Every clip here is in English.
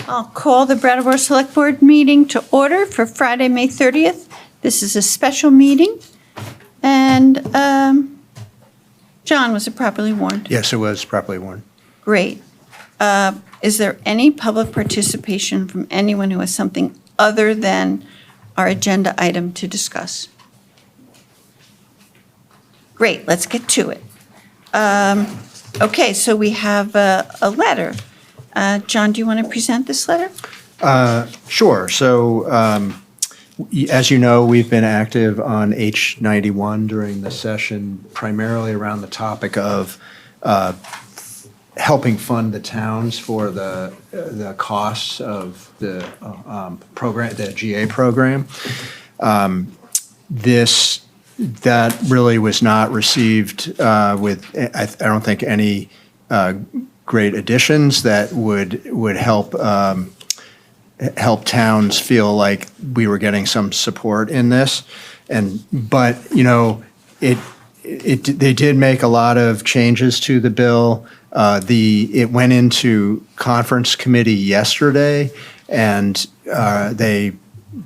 I'll call the Brattleboro Selectboard meeting to order for Friday, May 30th. This is a special meeting. And John, was it properly warned? Yes, it was properly warned. Great. Is there any public participation from anyone who has something other than our agenda item to discuss? Great, let's get to it. Okay, so we have a letter. John, do you want to present this letter? Sure. So, as you know, we've been active on H91 during the session, primarily around the topic of helping fund the towns for the costs of the program, the GA program. That really was not received with, I don't think, any great additions that would help towns feel like we were getting some support in this. But they did make a lot of changes to the bill. It went into conference committee yesterday, and they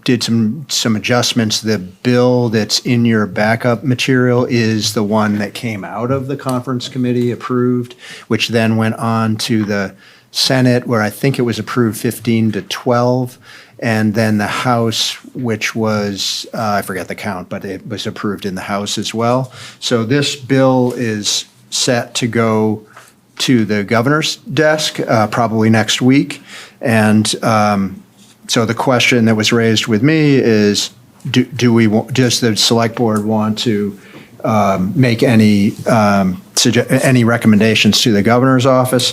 did some adjustments. The bill that's in your backup material is the one that came out of the conference committee approved, which then went on to the Senate, where I think it was approved 15-12, and then the House, which was, I forget the count, but it was approved in the House as well. So this bill is set to go to the governor's desk probably next week. And so the question that was raised with me is, does the select board want to make any recommendations to the governor's office?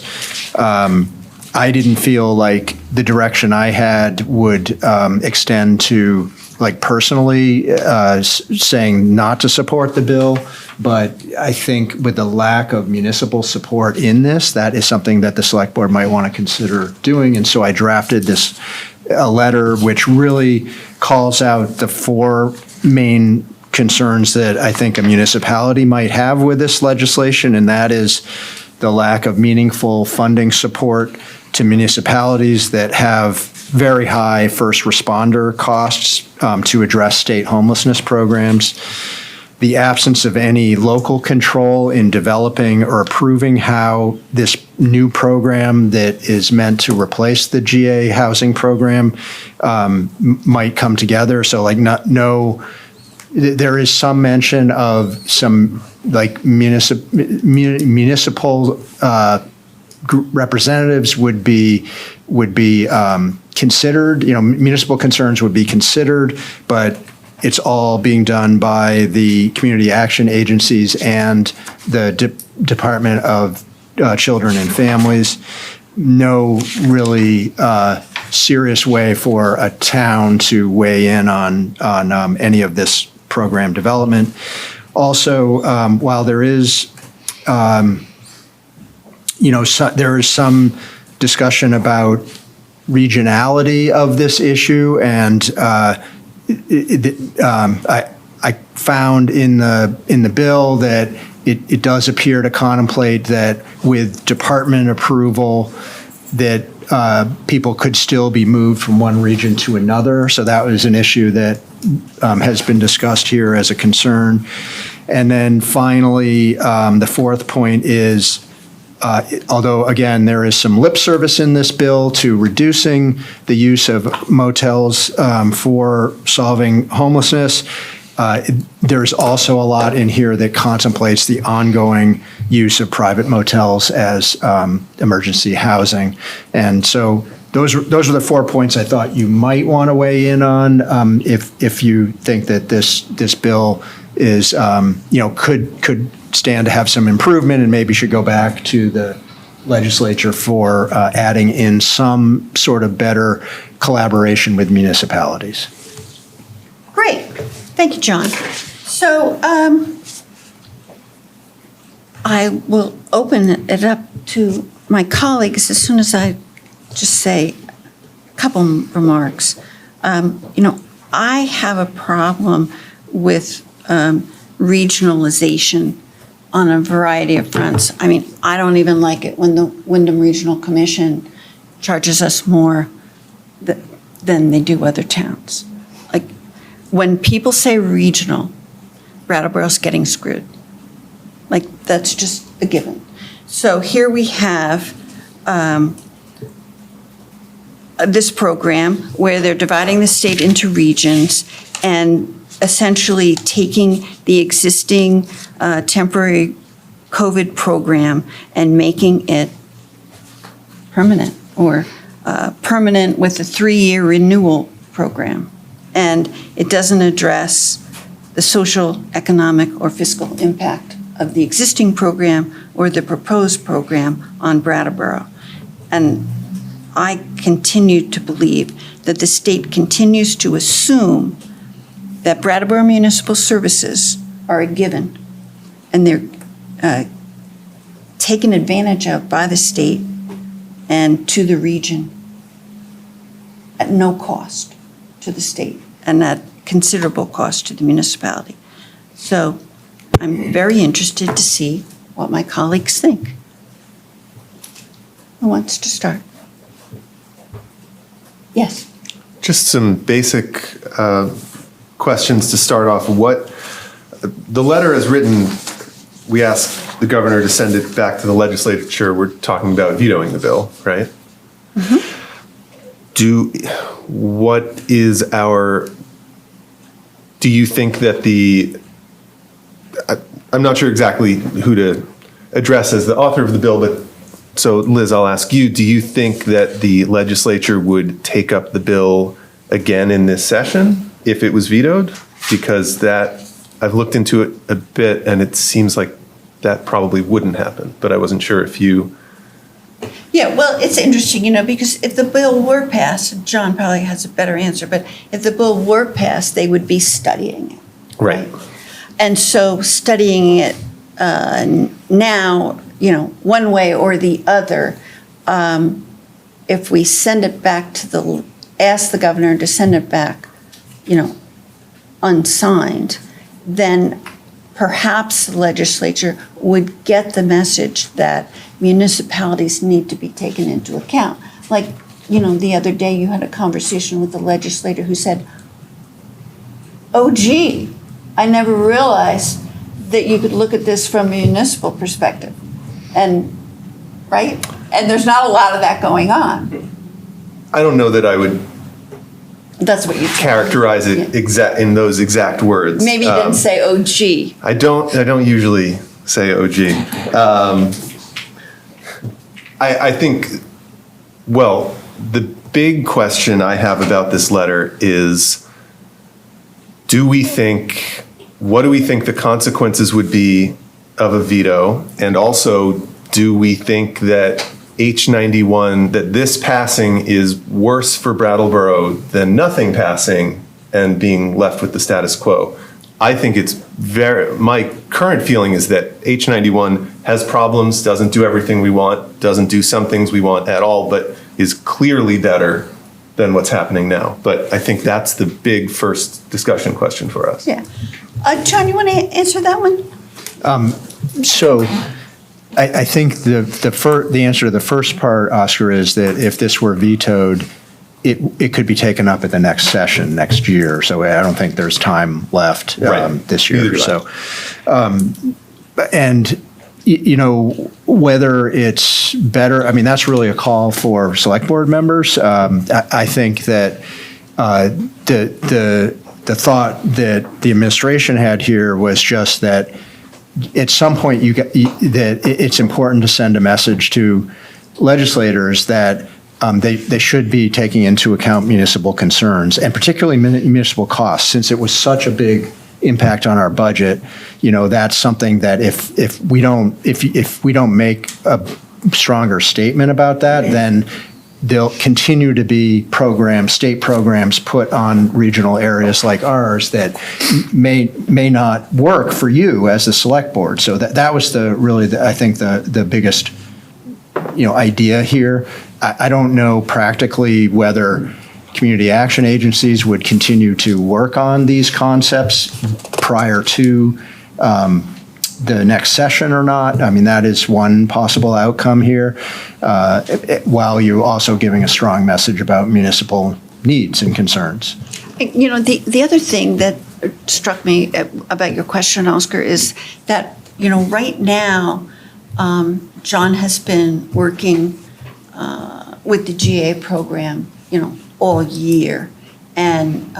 I didn't feel like the direction I had would extend to, like, personally saying not to support the bill, but I think with the lack of municipal support in this, that is something that the select board might want to consider doing. And so I drafted a letter which really calls out the four main concerns that I think a municipality might have with this legislation, and that is the lack of meaningful funding support to municipalities that have very high first responder costs to address state homelessness programs, the absence of any local control in developing or approving how this new program that is meant to replace the GA housing program might come together. So, there is some mention of some, like, municipal representatives would be considered. Municipal concerns would be considered, but it's all being done by the community action agencies and the Department of Children and Families. No really serious way for a town to weigh in on any of this program development. Also, while there is, there is some discussion about regionality of this issue, and I found in the bill that it does appear to contemplate that with department approval that people could still be moved from one region to another. So that was an issue that has been discussed here as a concern. And then finally, the fourth point is, although, again, there is some lip service in this bill to reducing the use of motels for solving homelessness, there's also a lot in here that contemplates the ongoing use of private motels as emergency housing. And so those are the 4 points I thought you might want to weigh in on if you think that this bill is could stand to have some improvement and maybe should go back to the legislature for adding in some sort of better collaboration with municipalities. Great. Thank you, John. So I will open it up to my colleagues as soon as I just say a couple remarks. I have a problem with regionalization on a variety of fronts. I mean, I don't even like it when the Wyndham Regional Commission charges us more than they do other towns. Like, when people say regional, Brattleboro's getting screwed. Like, that's just a given. So here we have this program where they're dividing the state into regions and essentially taking the existing temporary COVID program and making it permanent, or permanent with a 3-year renewal program. And it doesn't address the social, economic, or fiscal impact of the existing program or the proposed program on Brattleboro. And I continue to believe that the state continues to assume that Brattleboro Municipal Services are a given, and they're taken advantage of by the state and to the region at no cost to the state and at considerable cost to the municipality. So I'm very interested to see what my colleagues think. Who wants to start? Yes. Just some basic questions to start off. What the letter is written, we asked the governor to send it back to the legislature. We're talking about vetoing the bill, right? Mm-hmm. Do you think that I'm not sure exactly who to address as the author of the bill, but so Liz, I'll ask you, do you think that the legislature would take up the bill again in this session if it was vetoed? Because I've looked into it a bit and it seems like that probably wouldn't happen, but I wasn't sure if you. Yeah, well, it's interesting, because if the bill were passed, and John probably has a better answer, but if the bill were passed, they would be studying it. Right. And so studying it now, one way or the other, if we send it back ask the governor to send it back, unsigned, then perhaps the legislature would get the message that municipalities need to be taken into account. Like, the other day you had a conversation with the legislator who said, oh, gee, I never realized that you could look at this from a municipal perspective. And, right? And there's not a lot of that going on. I don't know that I would That's what you characterize it in those exact words. Maybe you didn't say, oh, gee. I don't usually say, oh, gee. I think, well, the big question I have about this letter is, what do we think the consequences would be of a veto? And also, do we think that H91, that this passing is worse for Brattleboro than nothing passing and being left with the status quo? I think my current feeling is that H91 has problems, doesn't do everything we want, doesn't do some things we want at all, but is clearly better than what's happening now. But I think that's the big first discussion question for us. Yeah. John, you want to answer that one? So I think the answer to the first part, Oscar, is that if this were vetoed, it could be taken up at the next session next year. So I don't think there's time left this year. So, and whether it's better, that's really a call for select board members. I think that the thought that the administration had here was just that at some point that it's important to send a message to legislators that they should be taking into account municipal concerns, and particularly municipal costs, since it was such a big impact on our budget. That's something that if we don't make a stronger statement about that, then there'll continue to be state programs put on regional areas like ours that may not work for you as the select board. So that was I think the biggest idea here. I don't know practically whether community action agencies would continue to work on these concepts prior to the next session or not. I mean, that is one possible outcome here, while you're also giving a strong message about municipal needs and concerns. You know, the other thing that struck me about your question, Oscar, is that, you know, right now, John has been working with the GA program, you know, all year, and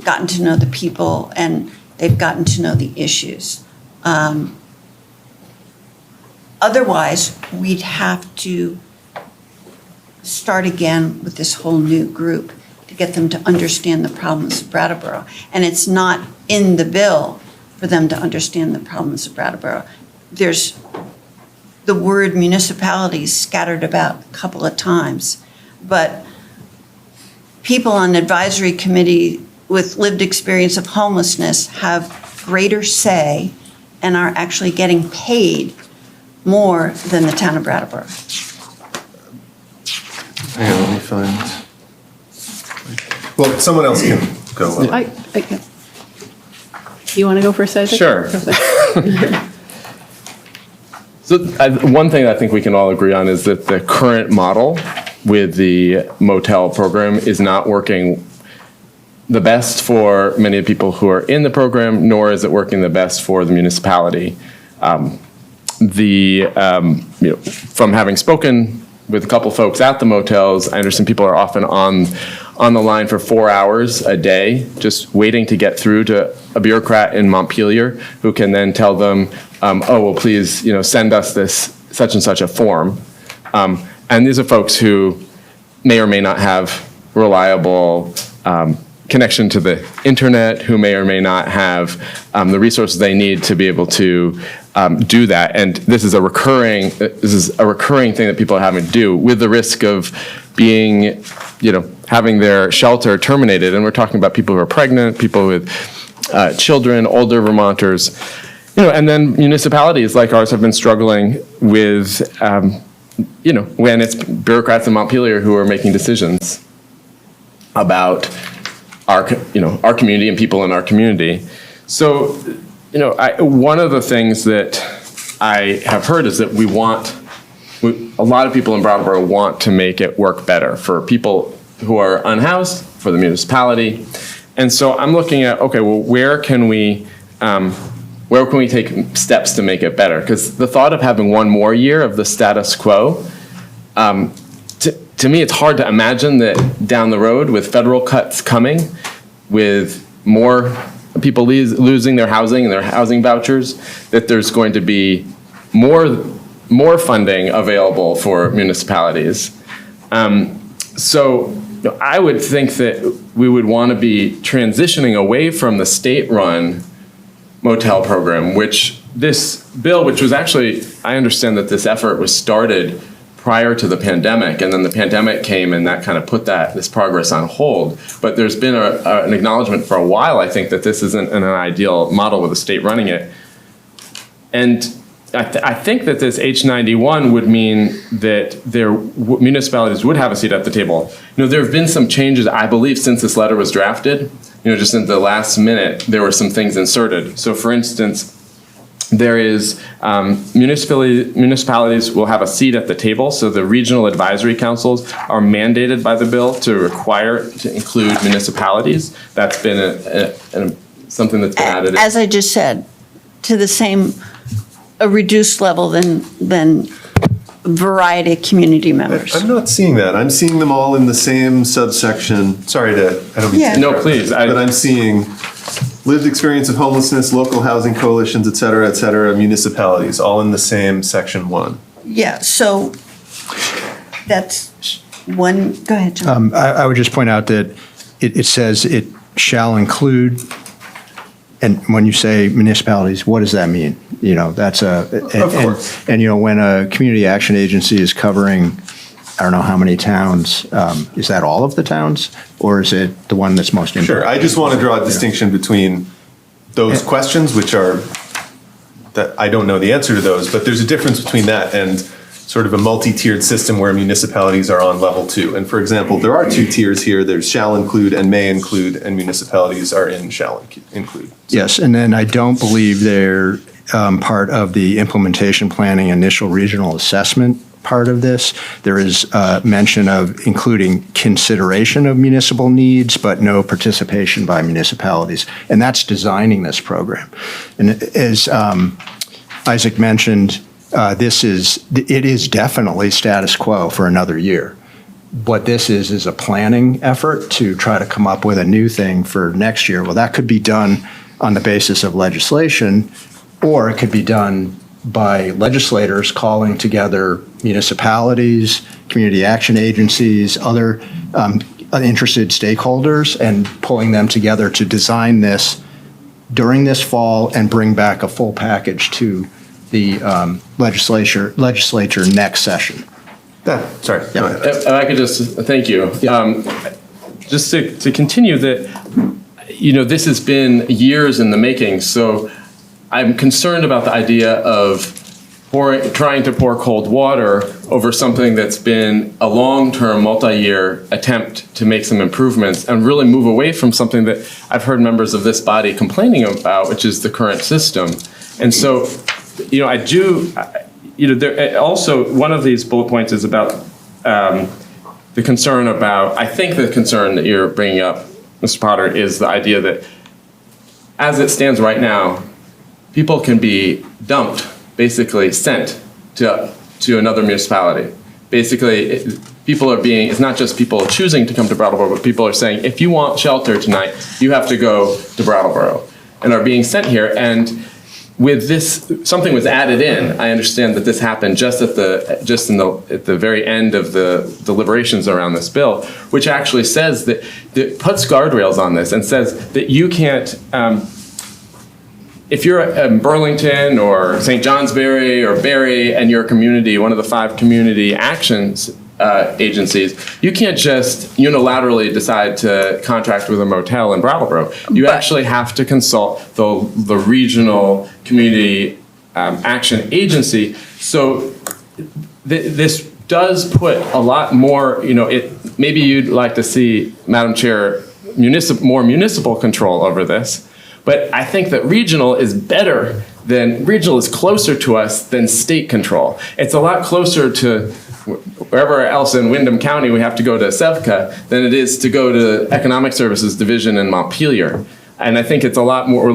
gotten to know the people, and they've gotten to know the issues. Otherwise, we'd have to start again with this whole new group to get them to understand the problems of Brattleboro. And it's not in the bill for them to understand the problems of Brattleboro. There's the word municipalities scattered about a couple of times, but people on advisory committee with lived experience of homelessness have greater say and are actually getting paid more than the town of Brattleboro. Hang on, let me find. Well, someone else can go. You want to go first, Isaac? Sure. So one thing I think we can all agree on is that the current model with the motel program is not working the best for many of the people who are in the program, nor is it working the best for the municipality. From having spoken with a couple folks at the motels, I understand people are often on the line for 4 hours a day, just waiting to get through to a bureaucrat in Montpelier who can then tell them, oh, well, please, send us this such and such a form. And these are folks who may or may not have reliable connection to the internet, who may or may not have the resources they need to be able to do that. And this is a recurring thing that people are having to do, with the risk of being, having their shelter terminated. And we're talking about people who are pregnant, people with children, older Vermonters, and then municipalities like ours have been struggling with, when it's bureaucrats in Montpelier who are making decisions about our community and people in our community. So, one of the things that I have heard is that a lot of people in Brattleboro want to make it work better for people who are unhoused, for the municipality. And so I'm looking at, okay, well, where can we take steps to make it better? Because the thought of having one more year of the status quo, to me, it's hard to imagine that down the road, with federal cuts coming, with more people losing their housing and their housing vouchers, that there's going to be more funding available for municipalities. So I would think that we would want to be transitioning away from the state-run motel program, which this bill, which was actually, I understand that this effort was started prior to the pandemic, and then the pandemic came and that kind of put this progress on hold. But there's been an acknowledgement for a while, I think, that this isn't an ideal model with the state running it. And I think that this H91 would mean that municipalities would have a seat at the table. There have been some changes, I believe, since this letter was drafted. Just in the last minute, there were some things inserted. So, for instance, there is municipalities will have a seat at the table. So the regional advisory councils are mandated by the bill to include municipalities. That's been something that's been added. As I just said, to a reduced level than variety of community members. I'm not seeing that. I'm seeing them all in the same subsection. Sorry I don't mean to No, interrupt, please. But I'm seeing lived experience of homelessness, local housing coalitions, et cetera, municipalities, all in the same section 1. Yeah, so that's one. Go ahead, John. I would just point out that it says it shall include, and when you say municipalities, what does that mean? That's Of course. And when a community action agency is covering, I don't know how many towns, is that all of the towns, or is it the one that's most important? Sure. I just want to draw a distinction between those questions, which are that I don't know the answer to those, but there's a difference between that and sort of a multi-tiered system where municipalities are on level 2. And for example, there are 2 tiers here. There's shall include and may include, and municipalities are in shall include. Yes, and then I don't believe there part of the implementation planning initial regional assessment part of this. There is mention of including consideration of municipal needs, but no participation by municipalities. And that's designing this program. And as Isaac mentioned, it is definitely status quo for another year. What this is a planning effort to try to come up with a new thing for next year. Well, that could be done on the basis of legislation, or it could be done by legislators calling together municipalities, community action agencies, other interested stakeholders, and pulling them together to design this during this fall and bring back a full package to the legislature next session. Sorry. Yeah. Go ahead. If I could just, thank you. Just to continue that, this has been years in the making. So I'm concerned about the idea of trying to pour cold water over something that's been a long-term, multi-year attempt to make some improvements and really move away from something that I've heard members of this body complaining about, which is the current system. And so, I do, there also, one of these bullet points is about the concern about, I think the concern that you're bringing up, Mr. Potter, is the idea that as it stands right now, people can be dumped, basically sent to another municipality. Basically, people are being, it's not just people choosing to come to Brattleboro, but people are saying, if you want shelter tonight, you have to go to Brattleboro, and are being sent here. And with this, something was added in. I understand that this happened just at the very end of the deliberations around this bill, which actually says that puts guardrails on this and says that you can't, if you're in Burlington or St. Johnsbury or Barry and you're a community, one of the 5 community actions agencies, you can't just unilaterally decide to contract with a motel in Brattleboro. You actually have to consult the regional community action agency. So this does put a lot more, maybe you'd like to see, Madam Chair, more municipal control over this. But I think that regional is closer to us than state control. It's a lot closer to wherever else in Windham County we have to go to SEVCA than it is to go to Economic Services Division in Montpelier. And I think it's a lot more,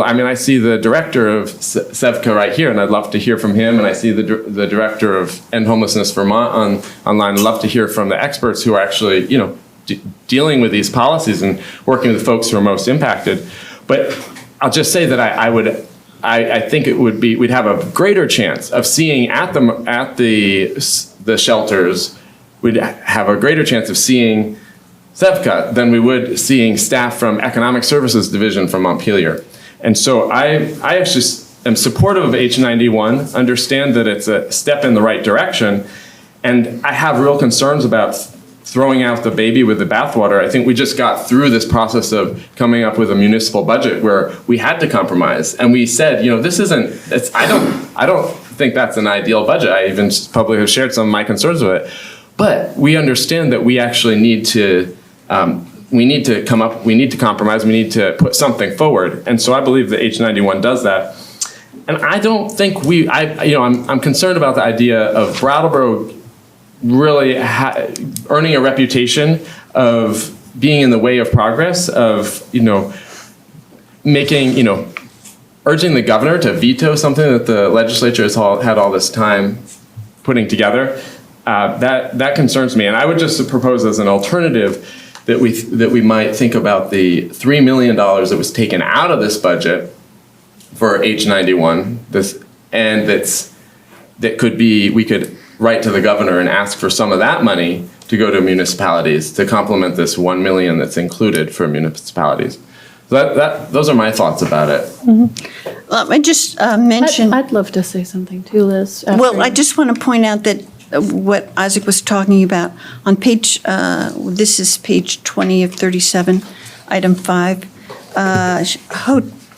I mean, I see the director of SEVCA right here, and I'd love to hear from him. And I see the director of End Homelessness Vermont online. I'd love to hear from the experts who are actually, dealing with these policies and working with folks who are most impacted. But I'll just say that I think it would be, we'd have a greater chance of seeing at the shelters, we'd have a greater chance of seeing SEVCA than we would seeing staff from Economic Services Division from Montpelier. And so I actually am supportive of H91, understand that it's a step in the right direction, and I have real concerns about throwing out the baby with the bathwater. I think we just got through this process of coming up with a municipal budget where we had to compromise, and we said, this isn't. I don't think that's an ideal budget. I even publicly have shared some of my concerns with it, but we understand that we actually need to. We need to compromise. We need to put something forward, and so I believe that H91 does that. And I don't think I'm concerned about the idea of Brattleboro really earning a reputation of being in the way of progress, of making urging the governor to veto something that the legislature has had all this time putting together. That concerns me, and I would just propose as an alternative that we might think about the $3 million that was taken out of this budget for H91. We could write to the governor and ask for some of that money to go to municipalities to complement this $1 million that's included for municipalities. So those are my thoughts about it. Mm-hmm. Well, I just mention. I'd love to say something too, Liz. Well, I just want to point out that what Isaac was talking about on page, this is page 20 of 37, item 5,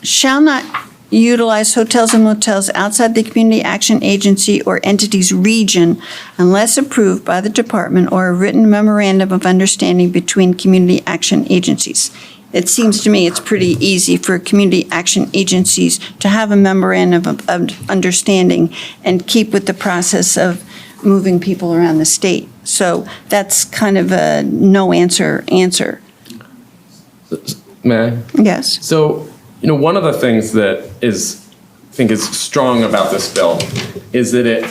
shall not utilize hotels and motels outside the community action agency or entity's region unless approved by the department or a written memorandum of understanding between community action agencies. it seems to me it's pretty easy for community action agencies to have a memorandum of understanding and keep with the process of moving people around the state. So that's kind of a no answer. May I? Yes. So, one of the things that I think is strong about this bill is that it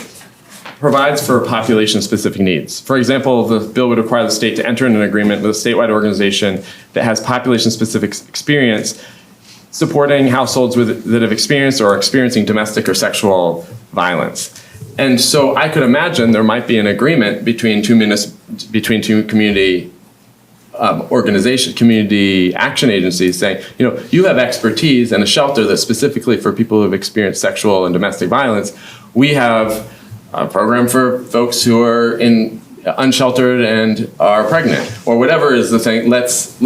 provides for population-specific needs. For example, the bill would require the state to enter into an agreement with a statewide organization that has population-specific experience supporting households that have experienced or are experiencing domestic or sexual violence. And so I could imagine there might be an agreement between two community community action agencies saying, you have expertise and a shelter that's specifically for people who have experienced sexual and domestic violence. We have a program for folks who are unsheltered and are pregnant, or whatever is the thing. Let's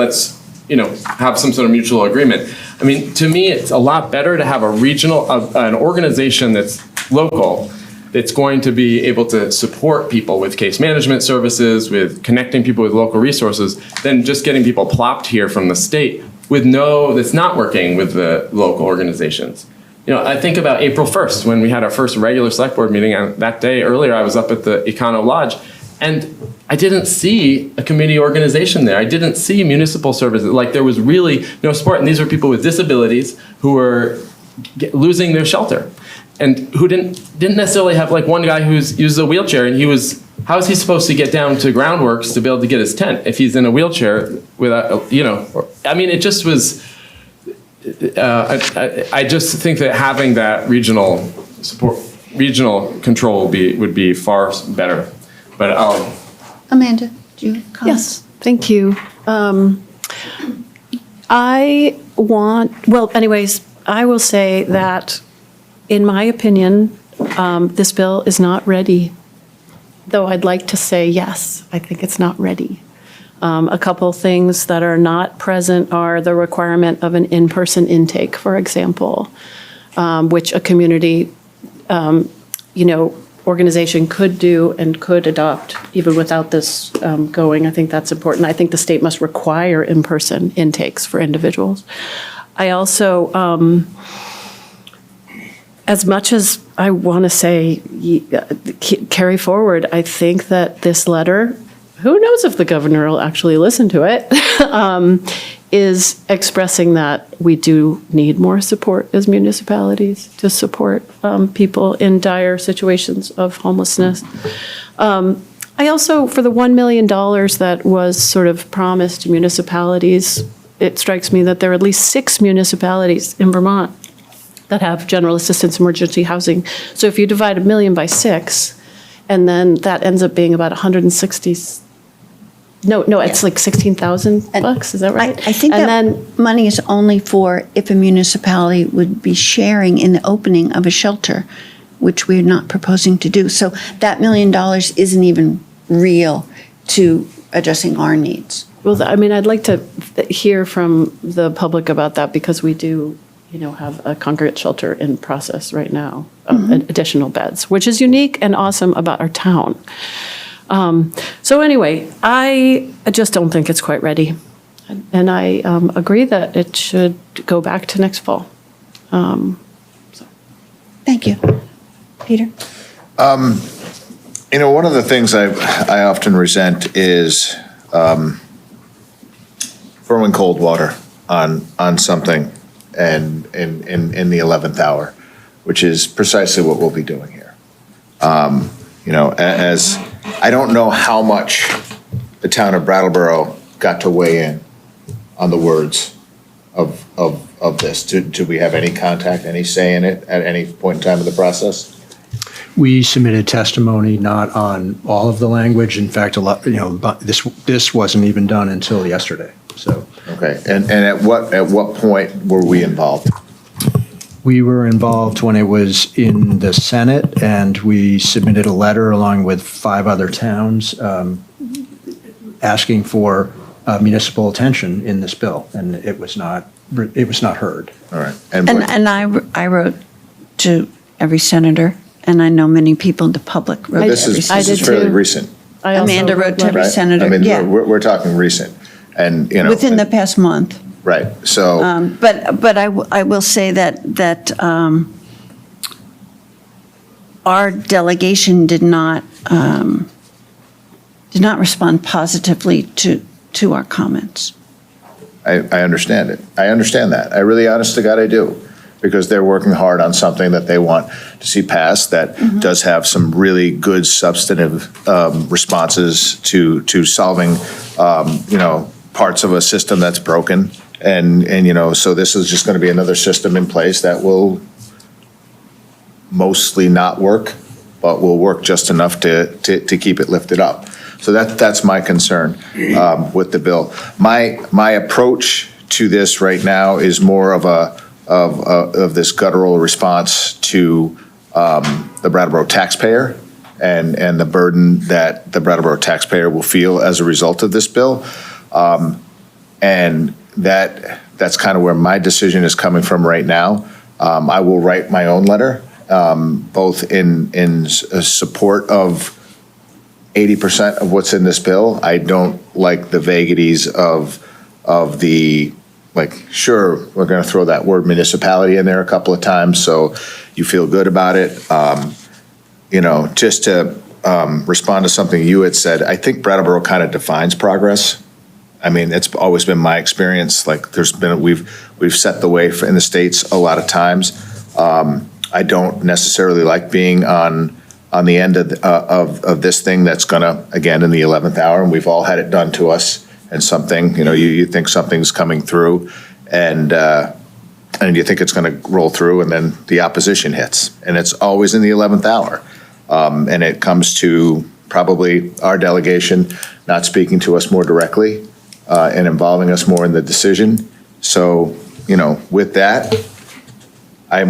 have some sort of mutual agreement. I mean, to me, it's a lot better to have an organization that's local, that's going to be able to support people with case management services, with connecting people with local resources, than just getting people plopped here from the state that's not working with the local organizations. I think about April 1st, when we had our first regular select board meeting. That day earlier, I was up at the Econo Lodge, and I didn't see a community organization there. I didn't see municipal services. Like, there was really no support. And these were people with disabilities who were losing their shelter, and who didn't necessarily have, like, one guy who uses a wheelchair, and how is he supposed to get down to groundworks to be able to get his tent if he's in a wheelchair without, it just was, I just think that having that regional control would be far better. But Amanda, do you have comments? Yes, thank you. I will say that, in my opinion, this bill is not ready, though I'd like to say yes, I think it's not ready. A couple things that are not present are the requirement of an in-person intake, for example, which a community, organization could do and could adopt even without this going. I think that's important. I think the state must require in-person intakes for individuals. I also, as much as I want to say carry forward, I think that this letter, who knows if the governor will actually listen to it, is expressing that we do need more support as municipalities to support people in dire situations of homelessness. I also, for the $1 million that was sort of promised to municipalities, it strikes me that there are at least 6 municipalities in Vermont that have general assistance emergency housing. So if you divide $1 million by 6, and then that ends up being about 160. No, it's like $16,000. Is that right? I think money is only for if a municipality would be sharing in the opening of a shelter, which we're not proposing to do. So that $1 million isn't even real to addressing our needs. Well, I'd like to hear from the public about that, because we do, have a congregate shelter in process right now, additional beds, which is unique and awesome about our town. So anyway, I just don't think it's quite ready. And I agree that it should go back to next fall. Thank you. Peter? One of the things I often resent is throwing cold water on something and in the 11th hour, which is precisely what we'll be doing here. As I don't know how much the town of Brattleboro got to weigh in on the words of this. Do we have any contact, any say in it at any point in time of the process? We submitted testimony not on all of the language. In fact, a lot, this wasn't even done until yesterday. So okay, and at what point were we involved? we were involved when it was in the Senate, and we submitted a letter along with 5 other towns asking for municipal attention in this bill, and it was not heard. All right, and I wrote to every senator. And I know many people in the public wrote to every senator. This is fairly recent. Amanda wrote to every right? senator. I mean, yeah. we're talking recent, and within the past month. Right, so, But I will say that our delegation did not respond positively to our comments. I understand it. I understand that. I really, honest to God, I do. Because they're working hard on something that they want to see passed that does have some really good substantive responses to solving, parts of a system that's broken. And, so this is just going to be another system in place that will mostly not work, but will work just enough to keep it lifted up. So that's my concern with the bill. My approach to this right now is more of this guttural response to the Brattleboro taxpayer and the burden that the Brattleboro taxpayer will feel as a result of this bill. And that's kind of where my decision is coming from right now. I will write my own letter, both in support of 80% of what's in this bill. I don't like the vagaries of the, like, sure, we're going to throw that word municipality in there a couple of times, so you feel good about it. Just to respond to something you had said, I think Brattleboro kind of defines progress. I mean, it's always been my experience. Like, we've set the way in the States a lot of times. I don't necessarily like being on the end of this thing that's gonna, again, in the 11th hour, and we've all had it done to us, and something, you think something's coming through, and you think it's gonna roll through, and then the opposition hits, and it's always in the 11th hour. And it comes to probably our delegation not speaking to us more directly and involving us more in the decision. So, with that, I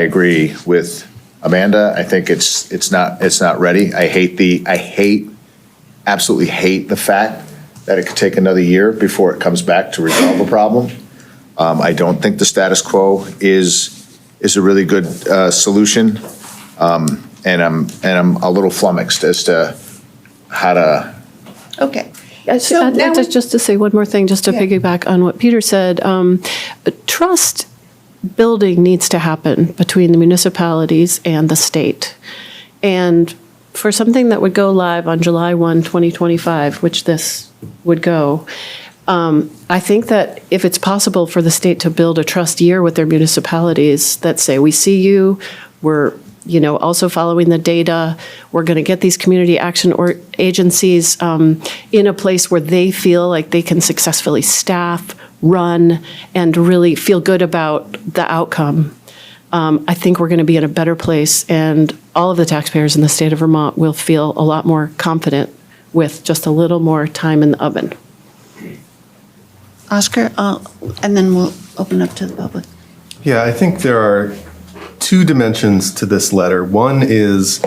agree with Amanda. I think it's not ready. I absolutely hate the fact that it could take another year before it comes back to resolve a problem. I don't think the status quo is a really good solution. And I'm a little flummoxed as to how to. Okay. So now just to say one more thing, just to Yeah. piggyback on what Peter said, trust building needs to happen between the municipalities and the state. And for something that would go live on July 1, 2025, which this would go, I think that if it's possible for the state to build a trust year with their municipalities that say, we see you, we're also following the data, we're going to get these community action or agencies in a place where they feel like they can successfully staff, run, and really feel good about the outcome. I think we're going to be in a better place, and all of the taxpayers in the state of Vermont will feel a lot more confident with just a little more time in the oven. Oscar, and then we'll open up to the public. Yeah, I think there are two dimensions to this letter. One is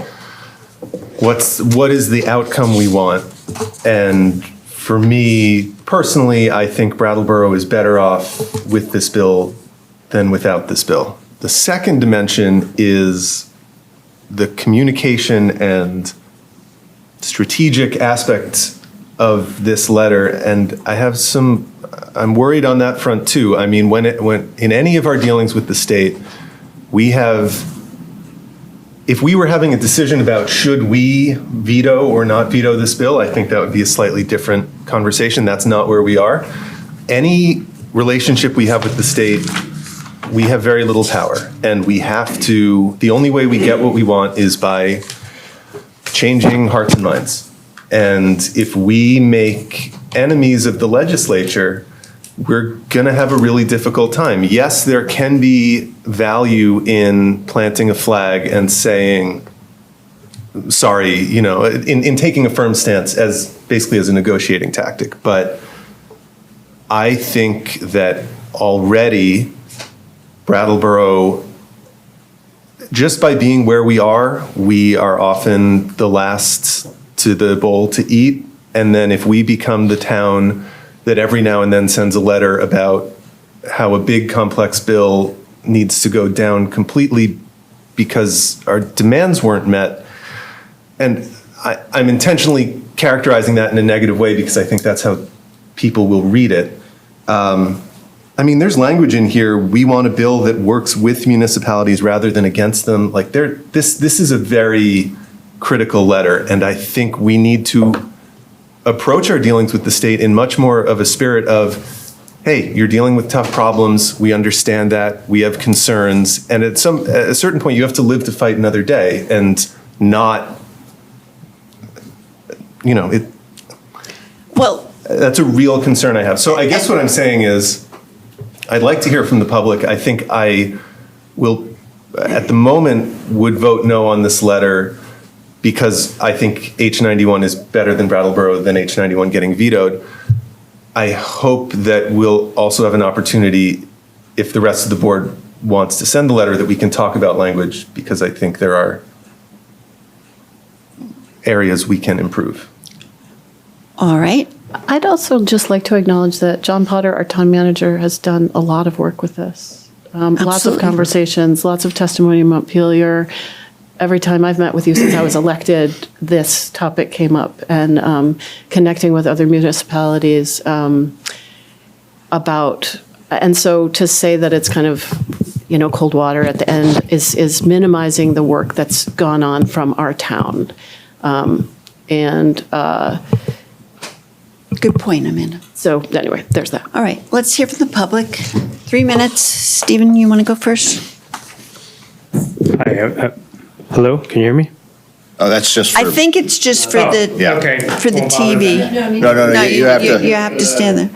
what is the outcome we want? And for me personally, I think Brattleboro is better off with this bill than without this bill. The second dimension is the communication and strategic aspects of this letter, and I'm worried on that front too. I mean, when in any of our dealings with the state, if we were having a decision about should we veto or not veto this bill, I think that would be a slightly different conversation. That's not where we are. Any relationship we have with the state, we have very little power, and the only way we get what we want is by changing hearts and minds. And if we make enemies of the legislature, we're going to have a really difficult time. Yes, there can be value in planting a flag and saying, sorry, in taking a firm stance basically as a negotiating tactic. But I think that already Brattleboro, just by being where we are often the last to the bowl to eat. And then if we become the town that every now and then sends a letter about how a big complex bill needs to go down completely because our demands weren't met. And I'm intentionally characterizing that in a negative way because I think that's how people will read it. I I mean, there's language in here. We want a bill that works with municipalities rather than against them. Like this is a very critical letter. And I think we need to approach our dealings with the state in much more of a spirit of, hey, you're dealing with tough problems. We understand that. We have concerns. And at a certain point, you have to live to fight another day and not, Well, that's a real concern I have. So I guess what I'm saying is, I'd like to hear from the public. I think I will, at the moment, would vote no on this letter because I think H91 is better than Brattleboro than H91 getting vetoed. I hope that we'll also have an opportunity, if the rest of the board wants to send the letter, that we can talk about language, because I think there are areas we can improve. all right. I'd also just like to acknowledge that John Potter, our town manager, has done a lot of work with this. Lots of Absolutely. conversations, lots of testimony in Montpelier. Every time I've met with you since I was elected, this topic came up, and connecting with other municipalities about, and so to say that it's kind of, cold water at the end is minimizing the work that's gone on from our town. Good point, Amanda. So anyway, there's that. All right, let's hear from the public. 3 minutes. Stephen, you want to go first? Hi, hello, can you hear me? Oh, that's just for. I think it's just for the, Yeah. Okay. for the TV. No, you have You to, have to stand there.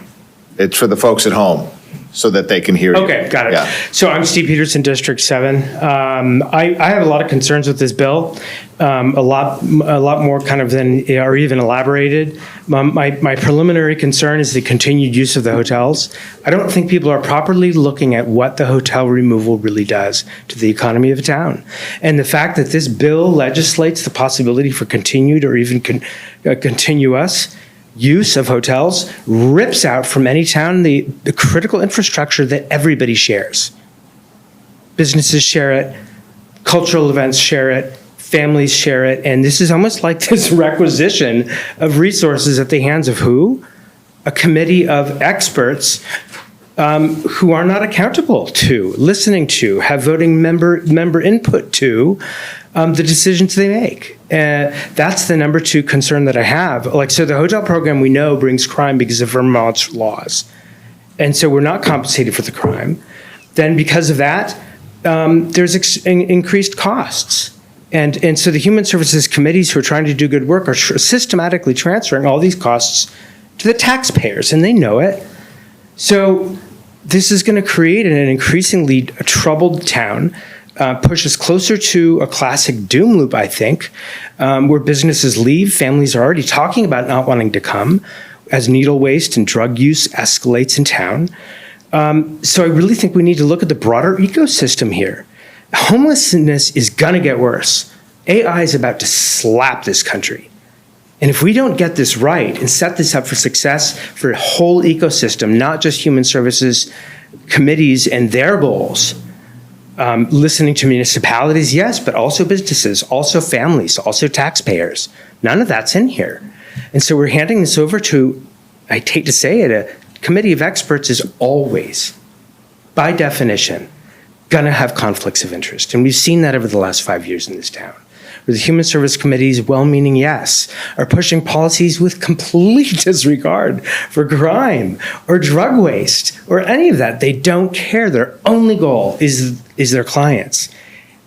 it's for the folks at home, so that they can hear you. Okay, got it. Yeah. So I'm Steve Peterson, District 7. I have a lot of concerns with this bill, a lot more kind of than, or even elaborated. My preliminary concern is the continued use of the hotels. I don't think people are properly looking at what the hotel removal really does to the economy of a town. And the fact that this bill legislates the possibility for continued or even continuous use of hotels rips out from any town the critical infrastructure that everybody shares. Businesses share it, cultural events share it, families share it, and this is almost like this requisition of resources at the hands of who? A committee of experts who are not accountable to, listening to, have voting member input to the decisions they make. That's the number 2 concern that I have. So the hotel program we know brings crime because of Vermont's laws. And so we're not compensated for the crime. Then because of that, there's increased costs. And so the human services committees who are trying to do good work are systematically transferring all these costs to the taxpayers, and they know it. So this is going to create an increasingly troubled town, push us closer to a classic doom loop, I think, where businesses leave, families are already talking about not wanting to come as needle waste and drug use escalates in town. So I really think we need to look at the broader ecosystem here. Homelessness is going to get worse. AI is about to slap this country. And if we don't get this right and set this up for success for a whole ecosystem, not just human services committees and their goals, listening to municipalities, yes, but also businesses, also families, also taxpayers. None of that's in here. And so we're handing this over to, I hate to say it, a committee of experts is always, by definition, going to have conflicts of interest. And we've seen that over the last 5 years in this town, where the human service committees, well-meaning, yes, are pushing policies with complete disregard for crime or drug waste or any of that. They don't care. Their only goal is their clients.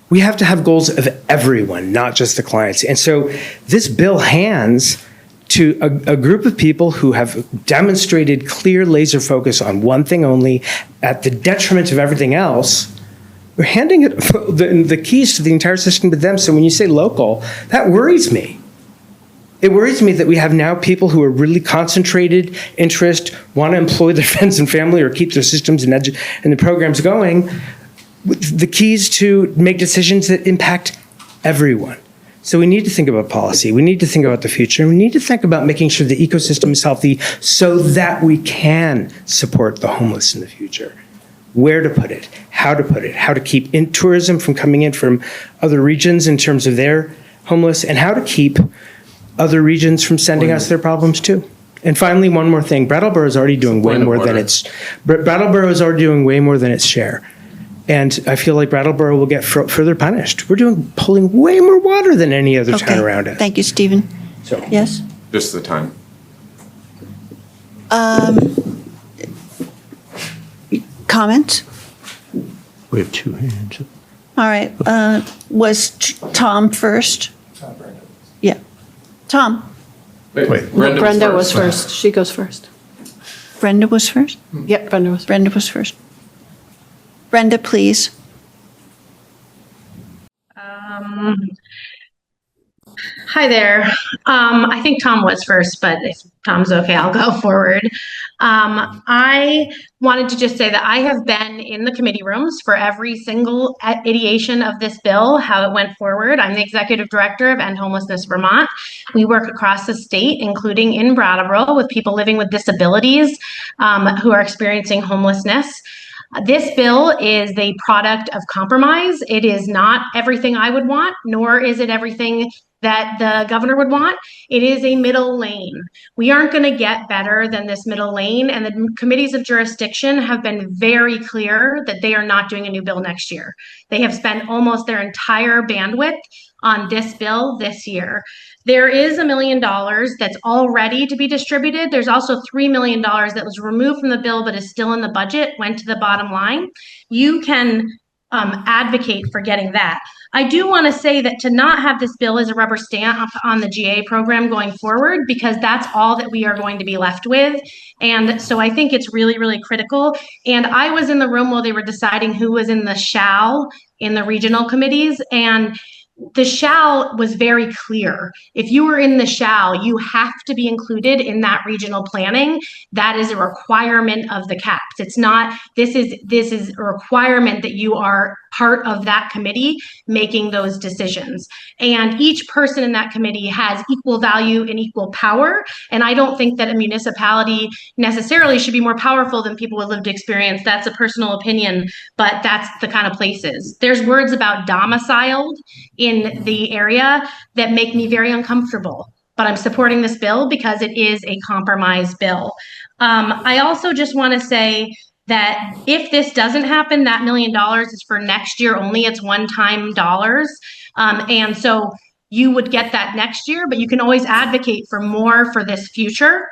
We have to have goals of everyone, not just the clients. And so this bill hands to a group of people who have demonstrated clear laser focus on one thing only at the detriment of everything else. We're handing it the keys to the entire system to them. So when you say local, that worries me. It worries me that we have now people who are really concentrated interest, want to employ their friends and family or keep their systems and the programs going, with the keys to make decisions that impact everyone. So we need to think about policy. We need to think about the future. And we need to think about making sure the ecosystem is healthy so that we can support the homeless in the future. Where to put it, how to keep in tourism from coming in from other regions in terms of their homeless, and how to keep other regions from sending us their problems too. And finally, one more thing. Brattleboro is already doing way Point of more than order. Brattleboro is already doing way more than its share. And I feel like Brattleboro will get further punished. We're pulling way more water than any other town around us. Thank you, Stephen. So, Yes? Just the time. Comments? We have two hands. All right, was Tom first? Yeah. Tom, Wait. Brenda was first. She goes first. Brenda was first? Yep, Brenda was first. Brenda was first. Brenda, please. Hi there. I think Tom was first, but if Tom's okay, I'll go forward. I wanted to just say that I have been in the committee rooms for every single ideation of this bill, how it went forward. I'm the executive director of End Homelessness Vermont. We work across the state, including in Brattleboro, with people living with disabilities who are experiencing homelessness. This bill is the product of compromise. It is not everything I would want, nor is it everything that the governor would want. It is a middle lane. We aren't going to get better than this middle lane. And the committees of jurisdiction have been very clear that they are not doing a new bill next year. They have spent almost their entire bandwidth on this bill this year. There is $1 million that's all ready to be distributed. There's also $3 million that was removed from the bill but is still in the budget, went to the bottom line. You can advocate for getting that. I do want to say that to not have this bill as a rubber stamp on the GA program going forward, because that's all that we are going to be left with. And so I think it's really, really critical. And I was in the room while they were deciding who was in the shall in the regional committees, and the shall was very clear. If you were in the shall, you have to be included in that regional planning. That is a requirement of the CAPS. It's not, this is a requirement that you are part of that committee making those decisions. And each person in that committee has equal value and equal power. And I don't think that a municipality necessarily should be more powerful than people with lived experience. That's a personal opinion, but that's the kind of places. There's words about domiciled in the area that make me very uncomfortable, but I'm supporting this bill because it is a compromise bill. I also just want to say that if this doesn't happen, that $1 million is for next year only. It's one-time dollars. And so you would get that next year, but you can always advocate for more for this future,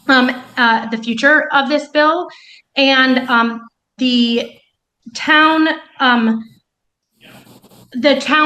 the future of this bill. And the town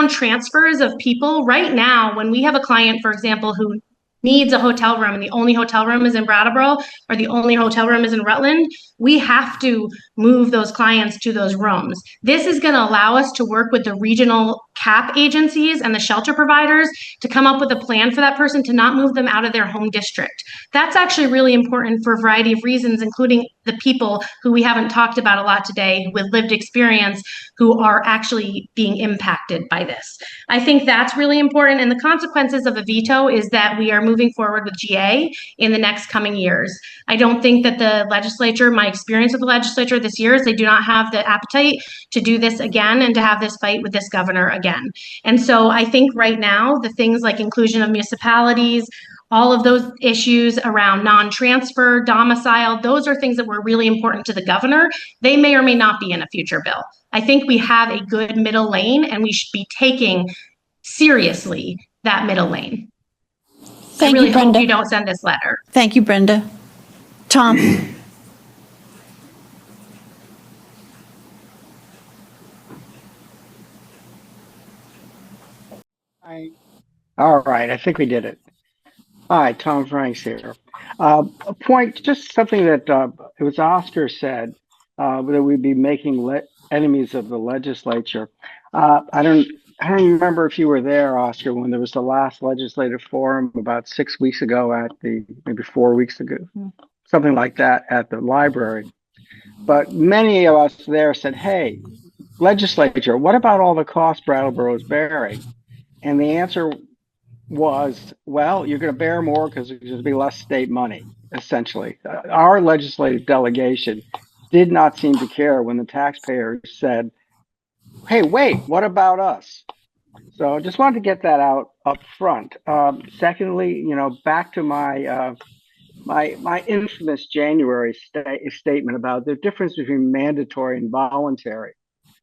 transfers of people right now, when we have a client, for example, who needs a hotel room and the only hotel room is in Brattleboro or the only hotel room is in Rutland, we have to move those clients to those rooms. This is going to allow us to work with the regional CAP agencies and the shelter providers to come up with a plan for that person to not move them out of their home district. That's actually really important for a variety of reasons, including the people who we haven't talked about a lot today with lived experience who are actually being impacted by this. I think that's really important. And the consequences of a veto is that we are moving forward with GA in the next coming years. I don't think that the legislature, my experience with the legislature this year is they do not have the appetite to do this again and to have this fight with this governor again. And so I think right now, the things like inclusion of municipalities, all of those issues around non-transfer, domicile, those are things that were really important to the governor. They may or may not be in a future bill. I think we have a good middle lane and we should be taking seriously that middle lane. Thank I really you, Brenda. hope you don't send this letter. Thank you, Brenda. Tom? All right, I think we did it. Hi, Tom Franks here. A point, just something that it was Oscar said, that we'd be making enemies of the legislature. I don't remember if you were there, Oscar, when there was the last legislative forum about 6 weeks ago maybe 4 weeks ago, something like that at the library. But many of us there said, hey, legislature, what about all the costs Brattleboro is bearing? And the answer was, well, you're going to bear more because there's going to be less state money, essentially. Our legislative delegation did not seem to care when the taxpayers said, hey, wait, what about us? So I just wanted to get that out up front. Secondly, back to my my infamous January statement about the difference between mandatory and voluntary.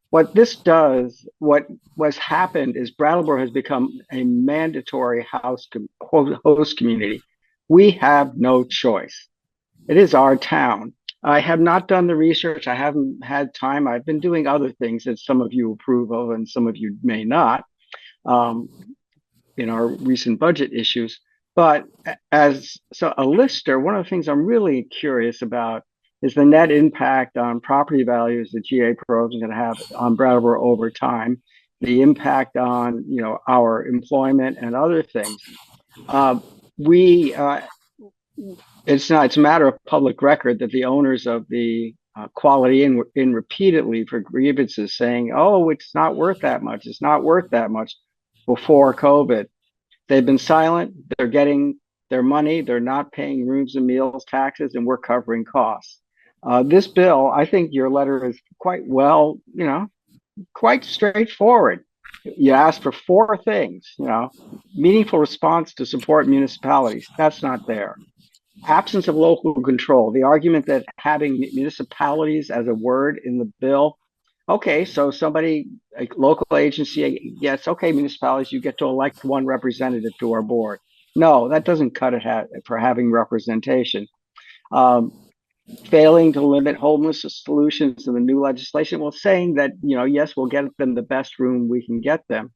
What this does, what was happened is Brattleboro has become a mandatory host community. We have no choice. It is our town. I have not done the research. I haven't had time. I've been doing other things that some of you approve of and some of you may not, in our recent budget issues. But as a lister, one of the things I'm really curious about is the net impact on property values that GA Pro is going to have on Brattleboro over time, the impact on our employment and other things. It's a matter of public record that the owners of the Quality Inn repeatedly for grievances saying, "Oh, it's not worth that much. It's not worth that much." Before COVID, they've been silent. They're getting their money. They're not paying rooms and meals taxes, and we're covering costs. This bill, I think your letter is quite straightforward. You ask for four things, meaningful response to support municipalities. That's not there. Absence of local control. The argument that having municipalities as a word in the bill, okay, so somebody, a local agency, yes, okay, municipalities, you get to elect one representative to our board. No, that doesn't cut it for having representation. Failing to limit homelessness solutions in the new legislation, well, saying that, yes, we'll get them the best room we can get them,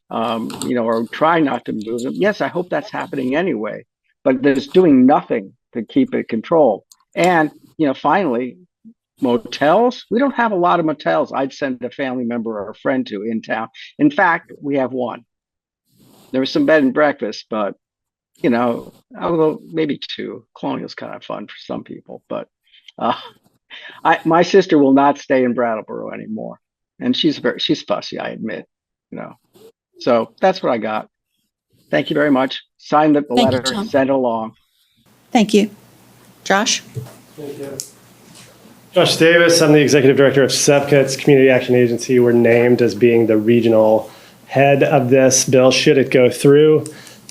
or try not to move them. Yes, I hope that's happening anyway, but there's doing nothing to keep it controlled. And, finally, motels. We don't have a lot of motels I'd send a family member or a friend to in town. In fact, we have one. There was some bed and breakfast, but although maybe two. Colonial's kind of fun for some people, but my sister will not stay in Brattleboro anymore, and she's fussy, I admit. So that's what I got. Thank you very much. Sign the letter, send it along. Thank you. Josh? Thank you. Josh Davis, I'm the Executive Director of SEPCA. It's a community action agency. We're named as being the regional head of this bill, should it go through.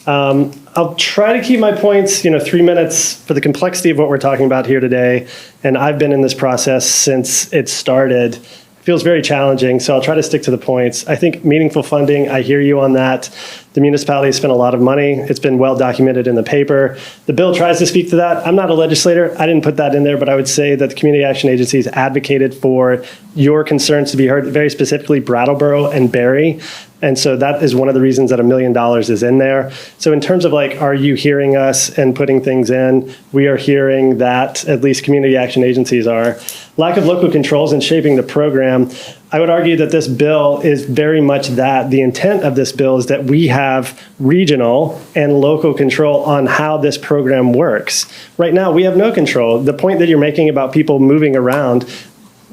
I'll try to keep my points, 3 minutes for the complexity of what we're talking about here today. And I've been in this process since it started. It feels very challenging, so I'll try to stick to the points. I think meaningful funding, I hear you on that. The municipality has spent a lot of money. It's been well documented in the paper. The bill tries to speak to that. I'm not a legislator. I didn't put that in there, but I would say that the community action agencies advocated for your concerns to be heard, very specifically Brattleboro and Barre. And so that is one of the reasons that $1 million is in there. So in terms of are you hearing us and putting things in? We are hearing that at least community action agencies are. Lack of local controls in shaping the program. I would argue that this bill is very much that. The intent of this bill is that we have regional and local control on how this program works. Right now, we have no control. The point that you're making about people moving around,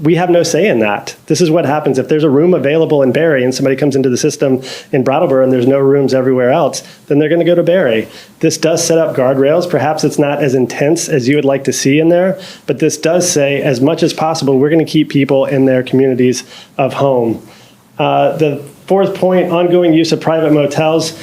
we have no say in that. This is what happens. If there's a room available in Barre and somebody comes into the system in Brattleboro and there's no rooms everywhere else, then they're going to go to Barre. This does set up guardrails. Perhaps it's not as intense as you would like to see in there, but this does say, as much as possible, we're going to keep people in their communities of home. The fourth point, ongoing use of private motels.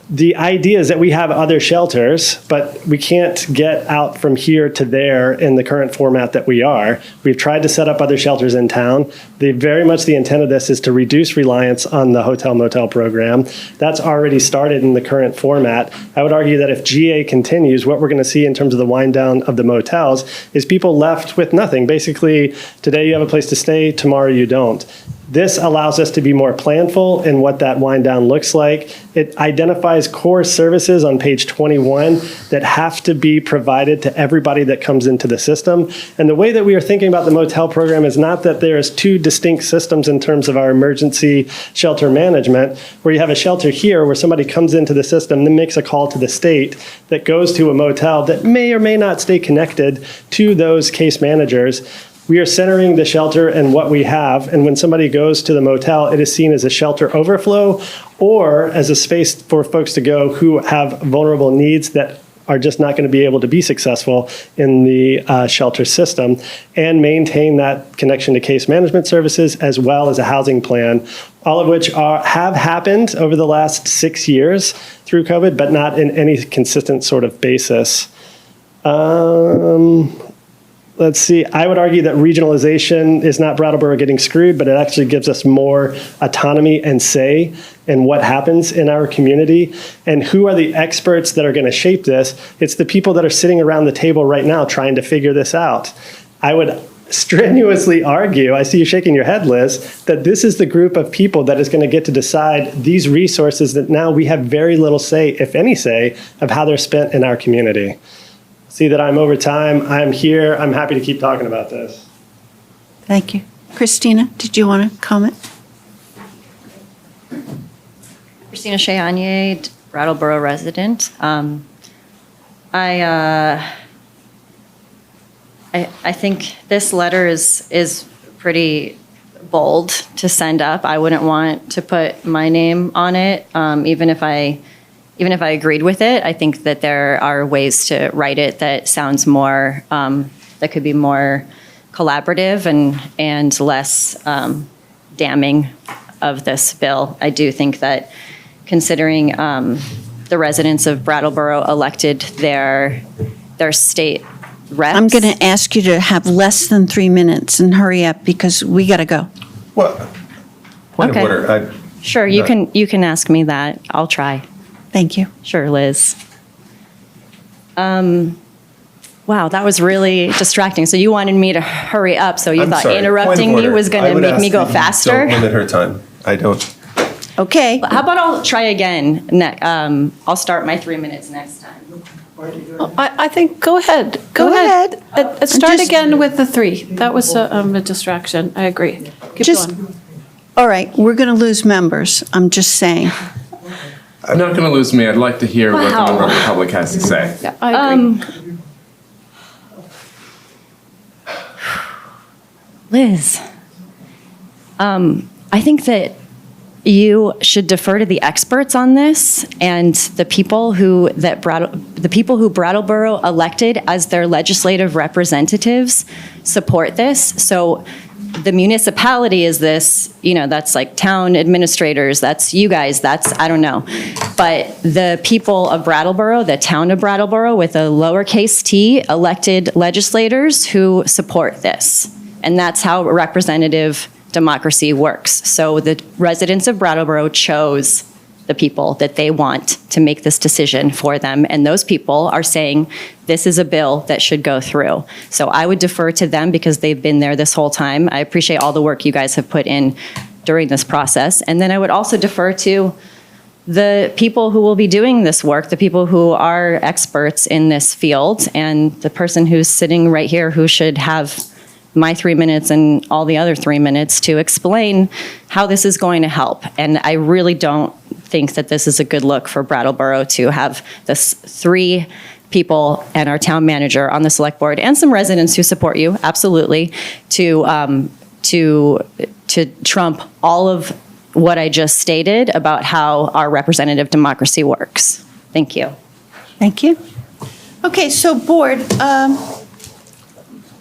The idea is that we have other shelters, but we can't get out from here to there in the current format that we are. We've tried to set up other shelters in town. Very much the intent of this is to reduce reliance on the hotel-motel program. That's already started in the current format. I would argue that if GA continues, what we're going to see in terms of the wind down of the motels is people left with nothing. Basically, today you have a place to stay, tomorrow you don't. This allows us to be more planful in what that wind down looks like. It identifies core services on page 21 that have to be provided to everybody that comes into the system. And the way that we are thinking about the motel program is not that there's two distinct systems in terms of our emergency shelter management, where you have a shelter here where somebody comes into the system, then makes a call to the state that goes to a motel that may or may not stay connected to those case managers. We are centering the shelter and what we have, and when somebody goes to the motel, it is seen as a shelter overflow or as a space for folks to go who have vulnerable needs that are just not going to be able to be successful in the shelter system, and maintain that connection to case management services as well as a housing plan, all of which have happened over the last 6 years through COVID, but not in any consistent sort of basis. Let's see, I would argue that regionalization is not Brattleboro getting screwed, but it actually gives us more autonomy and say in what happens in our community. And who are the experts that are going to shape this? It's the people that are sitting around the table right now trying to figure this out. I would strenuously argue, I see you shaking your head, Liz, that this is the group of people that is going to get to decide these resources that now we have very little say, if any say, of how they're spent in our community. See that I'm over time. I'm here. I'm happy to keep talking about this. Thank you. Christina, did you want to comment? Christina Cheyanier, Brattleboro resident. I think this letter is pretty bold to send up. I wouldn't want to put my name on it, even if I agreed with it. I think that there are ways to write it that sounds more, that could be more collaborative and less damning of this bill. I do think that considering the residents of Brattleboro elected their state reps. I'm going to ask you to have less than 3 minutes and hurry up because we got to go. Well, point Okay. of order. Sure, you can ask me that. I'll try. Thank you. Sure, Liz. Wow, that was really distracting. So you wanted me to hurry up, so you I'm thought sorry. interrupting Point of me order. was going I to would make ask me go that you faster? Don't limit her time. I don't. Okay. How about I'll try again? I'll start my 3 minutes next time. I think, go ahead. Go ahead. Start Just- again with the 3. That was a distraction. I agree. Keep Just- going. All right, we're going to lose members. I'm just saying. I'm not going to lose me. I'd like to hear what the Wow. member of the public has to say. Yeah, I agree. Liz, I think that you should defer to the experts on this and the people who Brattleboro elected as their legislative representatives support this. So the municipality is this, that's like town administrators, that's you guys, that's, I don't know. But the people of Brattleboro, the town of Brattleboro with a lowercase t, elected legislators who support this. And that's how representative democracy works. So the residents of Brattleboro chose the people that they want to make this decision for them. And those people are saying, this is a bill that should go through. So I would defer to them because they've been there this whole time. I appreciate all the work you guys have put in during this process. And then I would also defer to the people who will be doing this work, the people who are experts in this field, and the person who's sitting right here who should have my 3 minutes and all the other 3 minutes to explain how this is going to help. And I really don't think that this is a good look for Brattleboro to have this 3 people and our town manager on the select board and some residents who support you, absolutely, to trump all of what I just stated about how our representative democracy works. Thank you. Thank you. Okay, so board,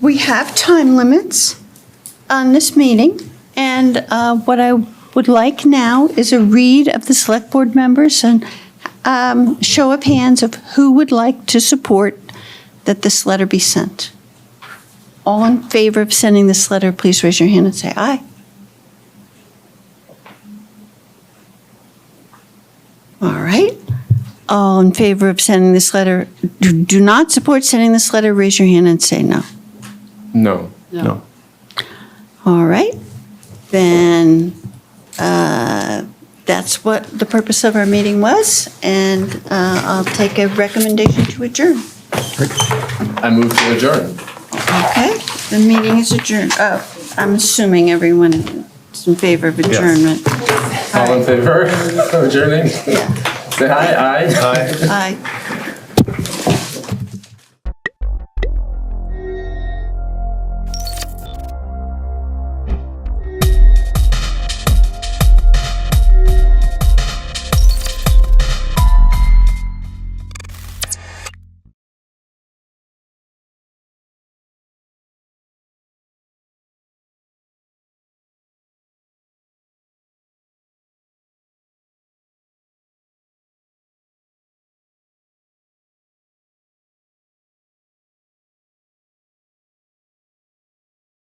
we have time limits on this meeting, and what I would like now is a read of the select board members and show of hands of who would like to support that this letter be sent. All in favor of sending this letter, please raise your hand and say aye. All right. All in favor of sending this letter, do not support sending this letter, raise your hand and say no. No. No. All right. Then that's what the purpose of our meeting was, and I'll take a recommendation to adjourn. I move to adjourn. Okay, the meeting is adjourned. Oh, I'm assuming everyone is in favor of adjournment. All in favor of adjourning? Say aye. Aye. Aye.